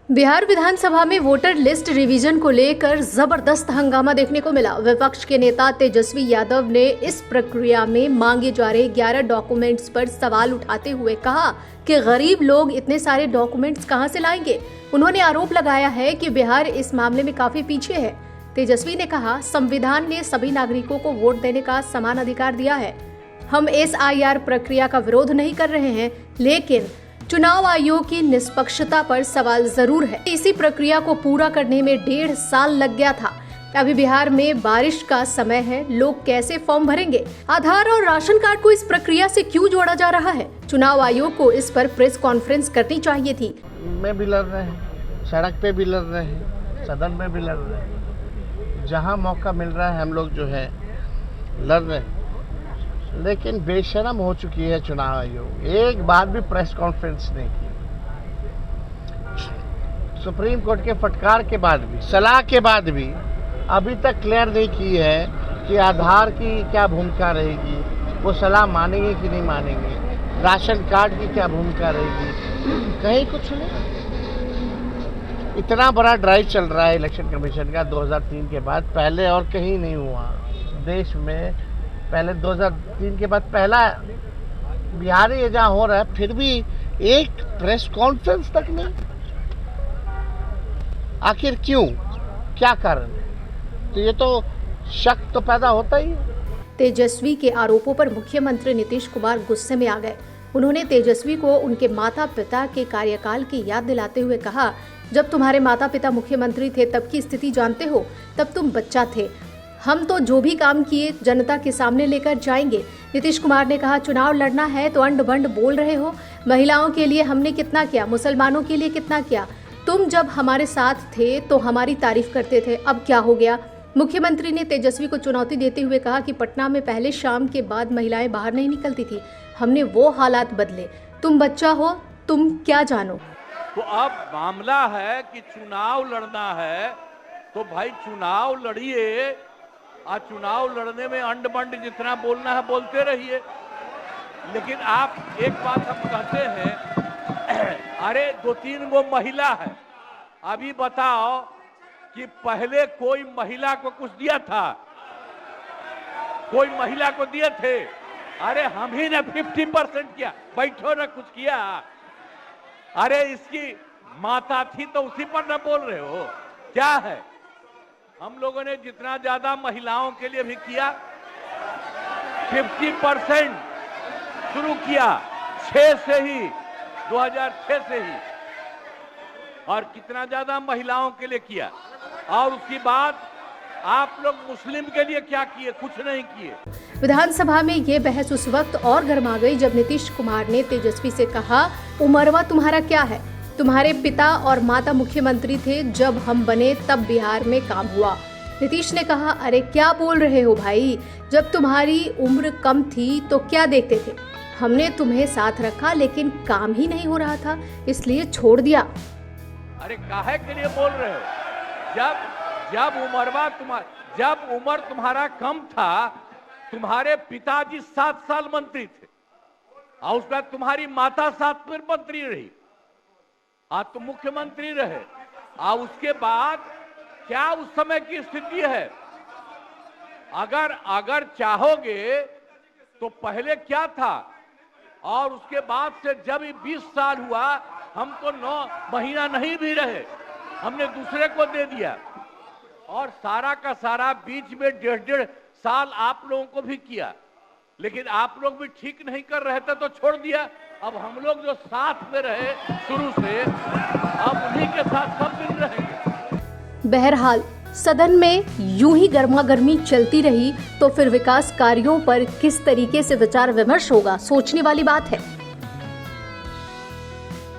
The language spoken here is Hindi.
बिहार विधानसभा में वोटर लिस्ट रिवीजन को लेकर जबरदस्त हंगामा देखने को मिला। विपक्ष के नेता तेजस्वी यादव ने इस प्रक्रिया में मांगे जा रहे 11 डॉक्यूमेंट्स पर सवाल उठाते हुए कहा कि गरीब लोग इतने सारे डॉक्यूमेंट्स कहां से लाएंगे। उन्होंने आरोप लगाया है कि बिहार इस मामले में काफी पीछे है। तेजस्वी ने कहा, संविधान ने सभी नागरिकों को वोट देने का समान अधिकार दिया है। हम SIR प्रक्रिया का विरोध नहीं कर रहे हैं, लेकिन चुनाव आयोग की निष्पक्षता पर सवाल जरूर है। इसी प्रक्रिया को पूरा करने में 1.5 साल लग गया था। अभी बिहार में बारिश का समय है, लोग कैसे फॉर्म भरेंगे? आधार और राशन कार्ड को इस प्रक्रिया से क्यों जोड़ा जा रहा है? चुनाव आयोग को इस पर प्रेस कॉन्फ्रेंस करनी चाहिए थी। में भी लड़ रहे हैं, सड़क पे भी लड़ रहे हैं, सदन में भी लड़ रहे हैं, जहाँ मौका मिल रहा है हम लोग जो है लड़ रहे हैं। लेकिन बेशर्म हो चुकी है चुनाव आयोग, एक बार भी प्रेस कॉन्फ्रेंस नहीं की। सुप्रीम कोर्ट के फटकार के बाद भी, सलाह के बाद भी अभी तक क्लियर नहीं की है कि आधार की क्या भूमिका रहेगी, वो सलाह मानेंगे कि नहीं मानेंगे, राशन कार्ड की क्या भूमिका रहेगी, कहीं कुछ नहीं। इतना बड़ा ड्राइव चल रहा है इलेक्शन कमीशन का 2003 के बाद, पहले और कहीं नहीं हुआ देश में। पहले 2003 के बाद पहला बिहार ये जहाँ हो रहा है, फिर भी एक प्रेस कॉन्फ्रेंस तक नहीं। आखिर क्यों, क्या कारण है? तो ये तो शक तो पैदा होता ही है। तेजस्वी के आरोपों पर मुख्यमंत्री नीतीश कुमार गुस्से में आ गए। उन्होंने तेजस्वी को उनके माता पिता के कार्यकाल की याद दिलाते हुए कहा, जब तुम्हारे माता पिता मुख्यमंत्री थे तब की स्थिति जानते हो, तब तुम बच्चा थे। हम तो जो भी काम किए जनता के सामने लेकर जाएंगे। नीतीश कुमार ने कहा, चुनाव लड़ना है तो अंड बंड बोल रहे हो। महिलाओं के लिए हमने कितना किया, मुसलमानों के लिए कितना किया। तुम जब हमारे साथ थे तो हमारी तारीफ करते थे, अब क्या हो गया? मुख्यमंत्री ने तेजस्वी को चुनौती देते हुए कहा कि पटना में पहले शाम के बाद महिलाएं बाहर नहीं निकलती थी, हमने वो हालात बदले। तुम बच्चा हो, तुम क्या जानो। तो अब मामला है कि चुनाव लड़ना है तो भाई चुनाव लड़िए। आज चुनाव लड़ने में अंड बंड जितना बोलना है बोलते रहिए। लेकिन आप एक बात हम कहते हैं, अरे 2-3 गो महिला है, अभी बताओ कि पहले कोई महिला को कुछ दिया था? कोई महिला को दिए थे? अरे हम ही ने 50% किया, बैठो ना कुछ किया। अरे इसकी माता थी तो उसी पर न बोल रहे हो? क्या है, हम लोगों ने जितना ज्यादा महिलाओं के लिए भी किया, 50% शुरू किया 6 से ही, 2006 से ही, और कितना ज्यादा महिलाओं के लिए किया। और उसके बाद आप लोग मुस्लिम के लिए क्या किए? कुछ नहीं किए। विधानसभा में ये बहस उस वक्त और गर्मा गई जब नीतीश कुमार ने तेजस्वी से कहा, उमरवा तुम्हारा क्या है? तुम्हारे पिता और माता मुख्यमंत्री थे, जब हम बने तब बिहार में काम हुआ। नीतीश ने कहा, अरे क्या बोल रहे हो भाई, जब तुम्हारी उम्र कम थी तो क्या देखते थे? हमने तुम्हें साथ रखा, लेकिन काम ही नहीं हो रहा था, इसलिए छोड़ दिया। अरे काहे के लिए बोल रहे हो? जब उम्र तुम्हारा कम था, तुम्हारे पिताजी 7 साल मंत्री थे और उसके बाद तुम्हारी माता 7 फिर मंत्री रही, आज तो मुख्यमंत्री रहे। और उसके बाद क्या उस समय की स्थिति है? अगर चाहोगे तो पहले क्या था और उसके बाद से जब 20 साल हुआ, हम तो 9 महीना नहीं भी रहे, हमने दूसरे को दे दिया। और सारा का सारा बीच में 1.5 साल आप लोगों को भी किया, लेकिन आप लोग भी ठीक नहीं कर रहे थे तो छोड़ दिया। अब हम लोग जो साथ में रहे शुरू से, अब उन्हीं के साथ सब दिन रहेंगे। बहरहाल सदन में यूं ही गर्मा गर्मी चलती रही तो फिर विकास कार्यों पर किस तरीके से विचार विमर्श होगा, सोचने वाली बात है।